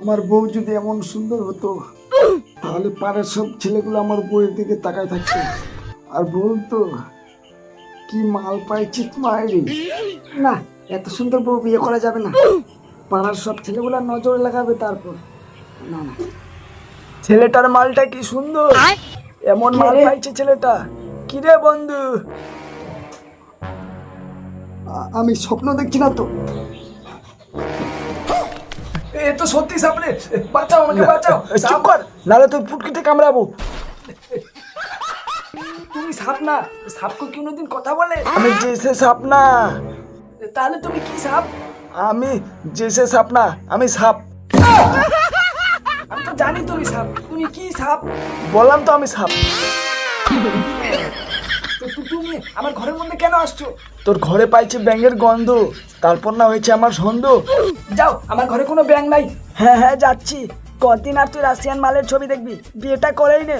আমার বউ যদি এমন সুন্দর হতো তাহলে পাড়ার সব ছেলেগুলো আমার বউয়ের দিকে তাকায় থাকতো আর বলতো কি মাল পাইছিস মায়েরি। না, এত সুন্দর বউ বিয়ে করা যাবে না, পাড়ার সব ছেলেগুলো নজর লাগাবে তারপর। না না, ছেলেটার মালটা কি সুন্দর, এমন মাল পাইছে ছেলেটা। কিরে বন্ধু, আমি স্বপ্ন দেখছি না তো? এ তো সত্যি সাপ রে, বাঁচাও আমাকে বাঁচাও। চুপ কর, নাহলে তুই পুটকিতে কামড়াবো। তুমি সাপ না, সাপকে কোনোদিন কথা বলে? আমি জেসে সাপ না। তাহলে তুমি কি সাপ? আমি জেসে সাপ না, আমি সাপ। আমি তো জানি তুমি সাপ, তুমি কি সাপ? বললাম তো আমি সাপ। তুমি আমার ঘরের মধ্যে কেন আসছো? তোর ঘরে পাইছে ব্যাঙের গন্ধ, তারপর না হয়েছে আমার সন্দেহ। যাও, আমার ঘরে কোনো ব্যাঙ নাই। হ্যাঁ হ্যাঁ যাচ্ছি, কদিন আর তুই রাশিয়ান মালের ছবি দেখবি, বিয়েটা করেই নে।